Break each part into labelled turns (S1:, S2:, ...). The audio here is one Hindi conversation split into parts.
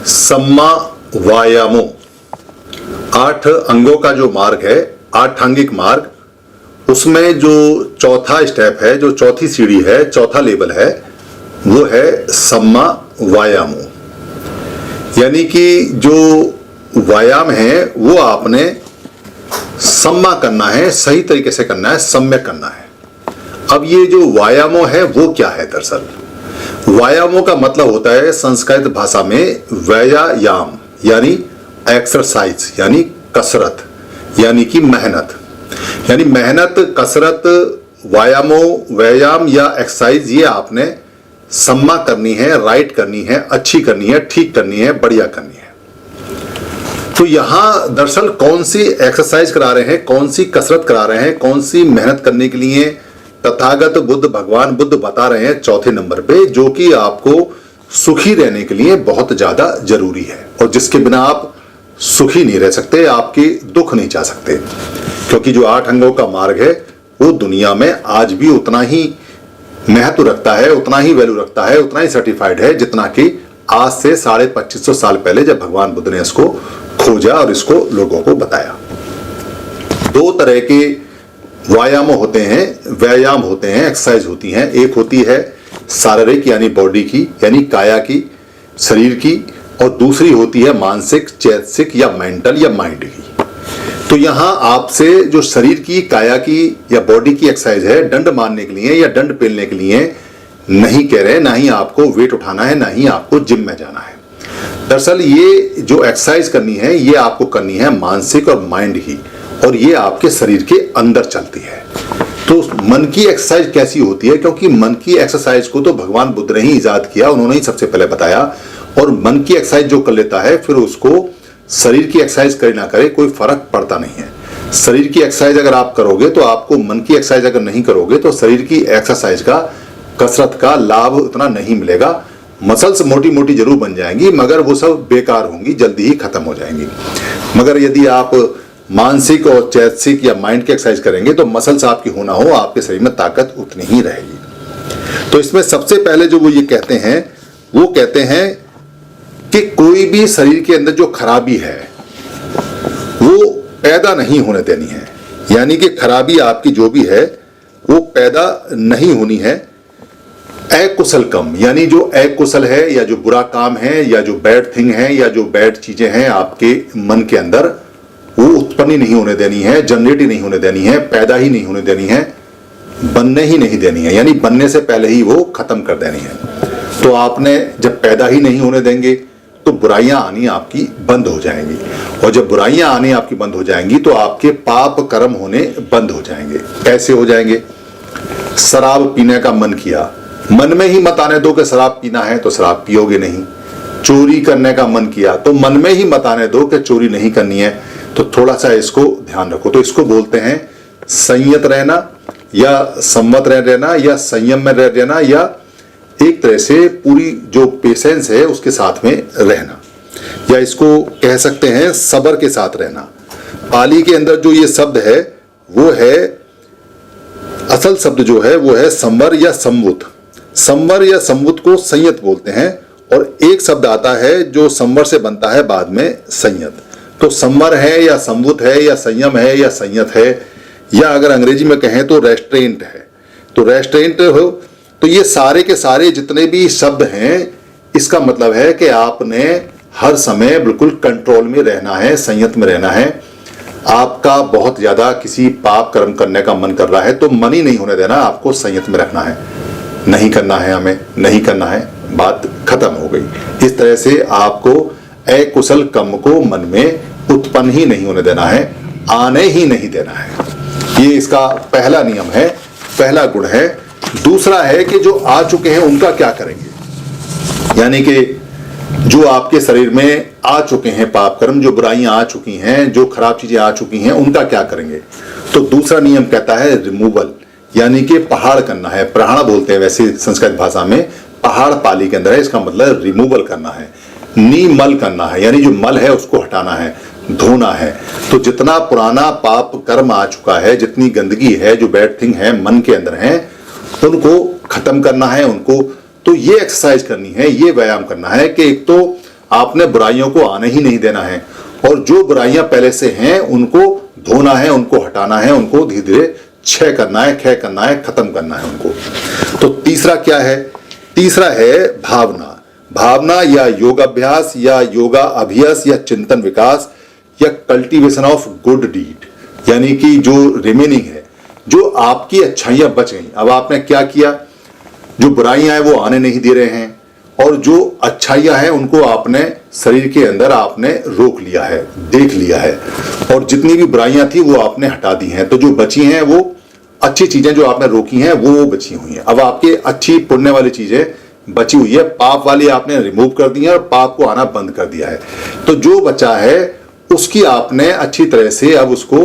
S1: सम्मा वायामो 8 अंगों का जो मार्ग है, आठांगिक मार्ग, उसमें जो चौथा स्टेप है, जो चौथी सीढ़ी है, चौथा लेवल है, वो है सम्मा वायामो। यानी कि जो व्यायाम है वो आपने सम्मा करना है, सही तरीके से करना है, सम्यक करना है। अब ये जो व्यायामो है वो क्या है? दरअसल व्यायामों का मतलब होता है संस्कृत भाषा में व्यायाम, यानी एक्सरसाइज, यानी कसरत, यानी कि मेहनत। यानी मेहनत, कसरत, व्यायाम या एक्सरसाइज, ये आपने सम्मा करनी है, राइट करनी है, अच्छी करनी है, ठीक करनी है, बढ़िया करनी है। तो यहां दरअसल कौन सी एक्सरसाइज करा रहे हैं, कौन सी कसरत करा रहे हैं, कौन सी मेहनत करने के लिए तथागत बुद्ध, भगवान बुद्ध बता रहे हैं चौथे नंबर पे, जो कि आपको सुखी रहने के लिए बहुत ज्यादा जरूरी है, और जिसके बिना आप सुखी नहीं रह सकते, आपके दुख नहीं चाह सकते। क्योंकि जो 8 अंगों का मार्ग है वो दुनिया में आज भी उतना ही महत्व रखता है, उतना ही वैल्यू रखता है, उतना ही सर्टिफाइड है, जितना कि आज से 2550 साल पहले जब भगवान बुद्ध ने इसको खोजा और इसको लोगों को बताया। 2 तरह के व्यायाम होते हैं, एक्सरसाइज होती हैं। एक होती है शारीरिक, यानी बॉडी की, यानी काया की, शरीर की, और दूसरी होती है मानसिक, चैतसिक या मेंटल या माइंड की। तो यहां आपसे जो शरीर की, काया की या बॉडी की एक्सरसाइज है, डंड मारने के लिए या डंड पेलने के लिए नहीं कह रहे, ना ही आपको वेट उठाना है, ना ही आपको जिम में जाना है। दरअसल ये जो एक्सरसाइज करनी है ये आपको करनी है मानसिक और माइंड ही, और ये आपके शरीर के अंदर चलती है। तो मन की एक्सरसाइज कैसी होती है? क्योंकि मन की एक्सरसाइज को तो भगवान बुद्ध ने ही इजाद किया, उन्होंने ही सबसे पहले बताया। और मन की एक्सरसाइज जो कर लेता है फिर उसको शरीर की एक्सरसाइज करे ना करे कोई फर्क पड़ता नहीं है। शरीर की एक्सरसाइज अगर आप करोगे तो आपको मन की एक्सरसाइज अगर नहीं करोगे तो शरीर की एक्सरसाइज का, कसरत का लाभ उतना नहीं मिलेगा। मसल्स मोटी मोटी जरूर बन जाएंगी मगर वो सब बेकार होंगी, जल्दी ही खत्म हो जाएंगी। मगर यदि आप मानसिक और चैतसिक या माइंड की एक्सरसाइज करेंगे तो मसल्स आपकी होना हो, आपके शरीर में ताकत उतनी ही रहेगी। तो इसमें सबसे पहले जो वो ये कहते हैं, वो कहते हैं कि कोई भी शरीर के अंदर जो खराबी है वो पैदा नहीं होने देनी है। यानी कि खराबी आपकी जो भी है वो पैदा नहीं होनी है। अकुशल कम, यानी जो अकुशल है या जो बुरा काम है या जो बैड थिंग है या जो बैड चीजें हैं आपके मन के अंदर, वो उत्पन्न ही नहीं होने देनी है, जनरेट ही नहीं होने देनी है, पैदा ही नहीं होने देनी है, बनने ही नहीं देनी है। यानी बनने से पहले ही वो खत्म कर देनी है। तो आपने जब पैदा ही नहीं होने देंगे तो बुराइयां आनी आपकी बंद हो जाएंगी, और जब बुराइयां आनी आपकी बंद हो जाएंगी तो आपके पाप कर्म होने बंद हो जाएंगे। कैसे हो जाएंगे? शराब पीने का मन किया, मन में ही मत आने दो कि शराब पीना है तो शराब पियोगे नहीं। चोरी करने का मन किया तो मन में ही मत आने दो कि चोरी नहीं करनी है, तो थोड़ा सा इसको ध्यान रखो। तो इसको बोलते हैं संयत रहना या संवत रहना या संयम में रहना, या एक तरह से पूरी जो पेशेंस है उसके साथ में रहना, या इसको कह सकते हैं सब्र के साथ रहना। पाली के अंदर जो ये शब्द है वो है, असल शब्द जो है वो है संवर या संवुत। संवर या संवुत को संयत बोलते हैं, और एक शब्द आता है जो संवर से बनता है बाद में संयत। तो संवर है या संवुत है या संयम है या संयत है, या अगर अंग्रेजी में कहें तो रेस्ट्रेंट है। तो रेस्ट्रेंट हो, तो ये सारे के सारे जितने भी शब्द हैं इसका मतलब है कि आपने हर समय बिल्कुल कंट्रोल में रहना है, संयत में रहना है। आपका बहुत ज्यादा किसी पाप कर्म करने का मन कर रहा है तो मन ही नहीं होने देना, आपको संयत में रखना है। नहीं करना है, हमें नहीं करना है, बात खत्म हो गई। इस तरह से आपको अकुशल कर्म को मन में उत्पन्न ही नहीं होने देना है, आने ही नहीं देना है। ये इसका पहला नियम है, पहला गुण है। दूसरा है कि जो आ चुके हैं उनका क्या करेंगे। यानी कि जो आपके शरीर में आ चुके हैं पाप कर्म, जो बुराइयां आ चुकी हैं, जो खराब चीजें आ चुकी हैं, उनका क्या करेंगे। तो दूसरा नियम कहता है रिमूवल, यानी कि पहाड़ करना है। प्रहाण बोलते हैं वैसे संस्कृत भाषा में, पहाड़ पाली के अंदर है, इसका मतलब रिमूवल करना है, निमल करना है, यानी जो मल है उसको हटाना है, धोना है। तो जितना पुराना पाप कर्म आ चुका है, जितनी गंदगी है, जो बैड थिंग है मन के अंदर है, उनको खत्म करना है, उनको तो ये एक्सरसाइज करनी है, ये व्यायाम करना है कि एक तो आपने बुराइयों को आने ही नहीं देना है, और जो बुराइयां पहले से हैं उनको धोना है, उनको हटाना है, उनको धीरे धीरे क्षय करना है, क्षय करना है, खत्म करना है उनको। तो तीसरा क्या है? तीसरा है भावना। भावना या योगाभ्यास या योगा अभ्यास या चिंतन विकास या कल्टीवेशन ऑफ गुड डीड, यानी कि जो रिमेनिंग है, जो आपकी अच्छाइयां बच गई। अब आपने क्या किया? जो बुराइयां हैं वो आने नहीं दे रहे हैं, और जो अच्छाइयां हैं उनको आपने शरीर के अंदर आपने रोक लिया है, देख लिया है, और जितनी भी बुराइयां थी वो आपने हटा दी हैं। तो जो बची हैं वो अच्छी चीजें जो आपने रोकी हैं वो बची हुई हैं। अब आपके अच्छी पुण्य वाली चीजें बची हुई है, पाप वाली आपने रिमूव कर दी है और पाप को आना बंद कर दिया है। तो जो बचा है उसकी आपने अच्छी तरह से अब उसको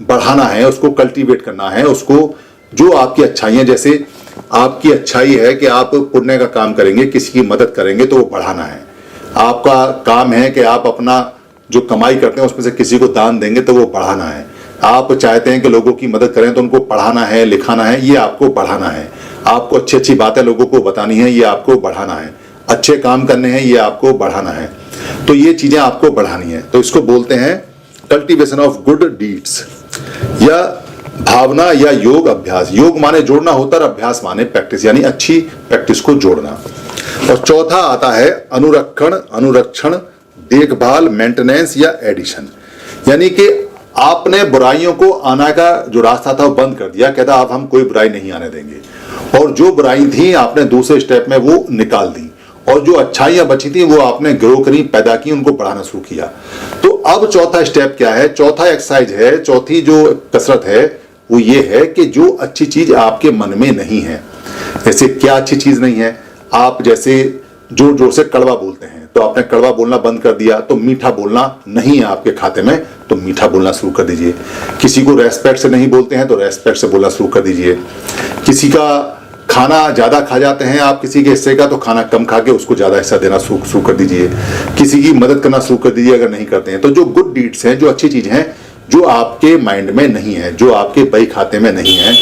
S1: बढ़ाना है, उसको कल्टीवेट करना है, उसको जो आपकी अच्छाइयां, जैसे आपकी अच्छाई है कि आप पुण्य का काम करेंगे, किसी की मदद करेंगे, तो वो बढ़ाना है। आपका काम है कि आप अपना जो कमाई करते हैं उसमें से किसी को दान देंगे, तो वो बढ़ाना है। आप चाहते हैं कि लोगों की मदद करें, तो उनको पढ़ाना है, लिखाना है, ये आपको बढ़ाना है। आपको अच्छी अच्छी बातें लोगों को बतानी है, ये आपको बढ़ाना है। अच्छे काम करने हैं, ये आपको बढ़ाना है। तो ये चीजें आपको बढ़ानी है। तो इसको बोलते हैं कल्टीवेशन ऑफ गुड डीड्स या भावना या योग अभ्यास। योग माने जोड़ना होता है, अभ्यास माने प्रैक्टिस, यानी अच्छी प्रैक्टिस को जोड़ना। और चौथा आता है अनुरक्षण, देखभाल, मेंटेनेंस या एडिशन, यानी कि आपने बुराइयों को आना का जो रास्ता था वो बंद कर दिया, कहता अब हम कोई बुराई नहीं आने देंगे, और जो बुराई थी आपने दूसरे स्टेप में वो निकाल दी, और जो अच्छाइयां बची थी वो आपने ग्रो करी, पैदा की, उनको बढ़ाना शुरू किया। तो अब चौथा स्टेप क्या है? चौथा एक्सरसाइज है, चौथी जो कसरत है वो ये है कि जो अच्छी चीज आपके मन में नहीं है, जैसे क्या अच्छी चीज नहीं है? आप जैसे जोर जोर से कड़वा बोलते हैं, तो आपने कड़वा बोलना बंद कर दिया, तो मीठा बोलना नहीं है आपके खाते में, तो मीठा बोलना शुरू कर दीजिए। किसी को रेस्पेक्ट से नहीं बोलते हैं, तो रेस्पेक्ट से बोलना शुरू कर दीजिए। किसी का खाना ज्यादा खा जाते हैं आप किसी के हिस्से का, तो खाना कम खा के उसको ज्यादा हिस्सा देना शुरू कर दीजिए। किसी की मदद करना शुरू कर दीजिए अगर नहीं करते हैं। तो जो गुड डीड्स हैं, जो अच्छी चीज हैं, जो आपके माइंड में नहीं है, जो आपके बही खाते में नहीं है,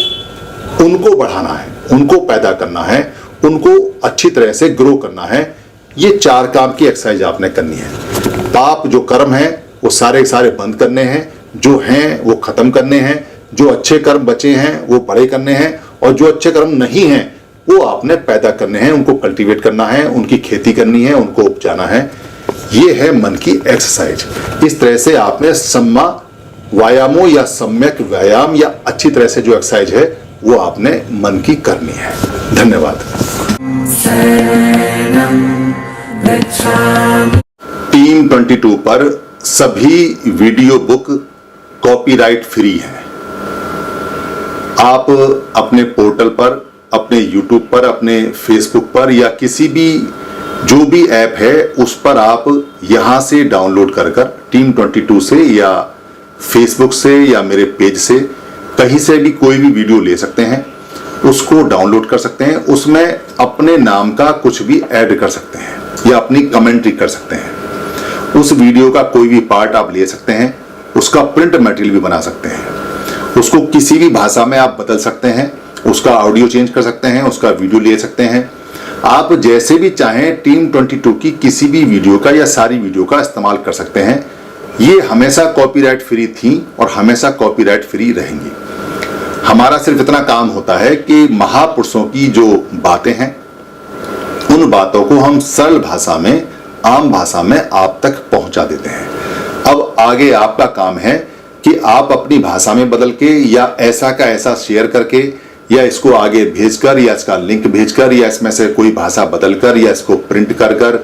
S1: उनको बढ़ाना है, उनको पैदा करना है, उनको अच्छी तरह से ग्रो करना है। ये 4 काम की एक्सरसाइज आपने करनी है। पाप जो कर्म है वो सारे सारे बंद करने हैं, जो हैं वो खत्म करने हैं, जो अच्छे कर्म बचे हैं वो बड़े करने हैं, और जो अच्छे कर्म नहीं हैं वो आपने पैदा करने हैं, उनको कल्टीवेट करना है, उनकी खेती करनी है, उनको उपजाना है। ये है मन की एक्सरसाइज। इस तरह से आपने सम्मा व्यायामो या सम्यक व्यायाम या अच्छी तरह से जो एक्सरसाइज है वो आपने मन की करनी है। धन्यवाद। टीम 22 पर सभी वीडियो बुक कॉपीराइट फ्री है। आप अपने पोर्टल पर, अपने यूट्यूब पर, अपने फेसबुक पर या किसी भी जो भी ऐप है उस पर आप यहां से डाउनलोड कर टीम 22 से या फेसबुक से या मेरे पेज से कहीं से भी कोई भी वीडियो ले सकते हैं, उसको डाउनलोड कर सकते हैं। उसमें अपने नाम का कुछ भी ऐड कर सकते हैं या अपनी कमेंट्री कर सकते हैं। उस वीडियो का कोई भी पार्ट आप ले सकते हैं, उसका प्रिंट मटेरियल भी बना सकते हैं, उसको किसी भी भाषा में आप बदल सकते हैं, उसका ऑडियो चेंज कर सकते हैं, उसका वीडियो ले सकते हैं। आप जैसे भी चाहें टीम 22 की किसी भी वीडियो का या सारी वीडियो का इस्तेमाल कर सकते हैं। ये हमेशा कॉपीराइट फ्री थी और हमेशा कॉपीराइट फ्री रहेंगी। हमारा सिर्फ इतना काम होता है कि महापुरुषों की जो बातें हैं उन बातों को हम सरल भाषा में, आम भाषा में आप तक पहुंचा देते हैं। अब आगे आपका काम है कि आप अपनी भाषा में बदल के या ऐसा का ऐसा शेयर करके या इसको आगे भेजकर या इसका लिंक भेजकर या इसमें से कोई भाषा बदलकर या इसको प्रिंट कर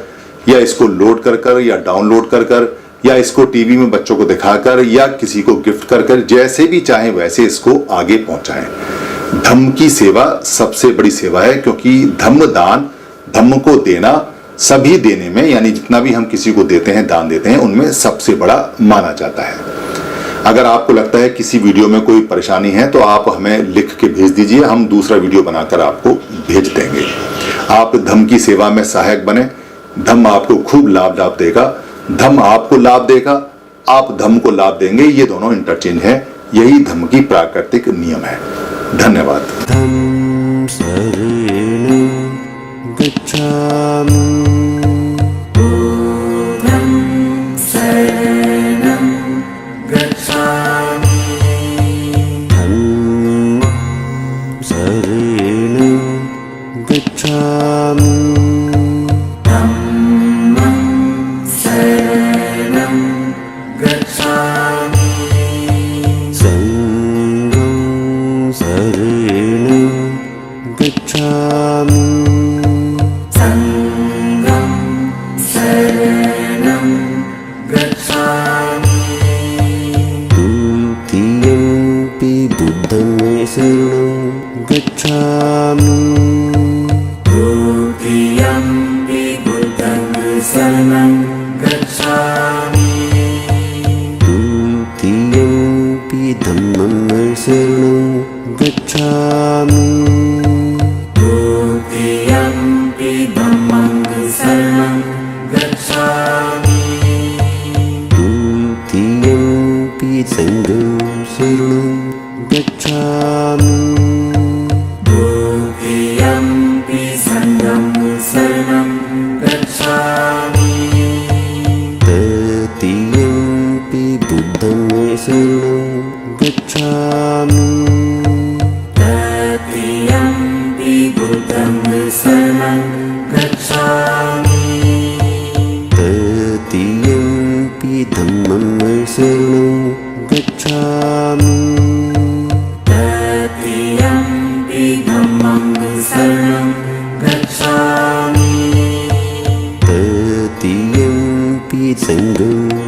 S1: या इसको लोड कर या डाउनलोड कर या इसको टीवी में बच्चों को दिखाकर या किसी को गिफ्ट कर जैसे भी चाहे वैसे इसको आगे पहुंचाएं। धम्म की सेवा सबसे बड़ी सेवा है, क्योंकि धम्म दान, धम्म को देना सभी देने में, यानी जितना भी हम किसी को देते हैं, दान देते हैं, उनमें सबसे बड़ा माना जाता है। अगर आपको लगता है किसी वीडियो में कोई परेशानी है तो आप हमें लिख के भेज दीजिए, हम दूसरा वीडियो बनाकर आपको भेज देंगे। आप धम्म की सेवा में सहायक बने, धम्म आपको खूब लाभ देगा, धम्म आपको लाभ देगा, आप धम्म को लाभ देंगे, ये दोनों इंटरचेंज है। यही धम्म की प्राकृतिक नियम है। धन्यवाद।
S2: गच्छामि
S3: बुद्धं शरणं गच्छामि
S2: धम्मं शरणं गच्छामि
S3: धम्मं शरणं गच्छामि
S2: संघं शरणं गच्छामि
S3: संघं शरणं गच्छामि
S2: द्वितीयंपि बुद्धं शरणं गच्छामि
S3: द्वितीयंपि बुद्धं शरणं गच्छामि
S2: द्वितीयंपि धम्मं शरणं गच्छामि
S3: द्वितीयंपि धम्मं शरणं गच्छामि
S2: द्वितीयंपि संघं शरणं गच्छामि
S3: द्वितीयंपि संघं शरणं गच्छामि
S2: तृतीयंपि बुद्धं शरणं गच्छामि
S3: तृतीयंपि बुद्धं शरणं गच्छामि
S2: तृतीयंपि धम्मं शरणं गच्छामि
S3: तृतीयंपि धम्मं शरणं गच्छामि
S2: तृतीयंपि संघं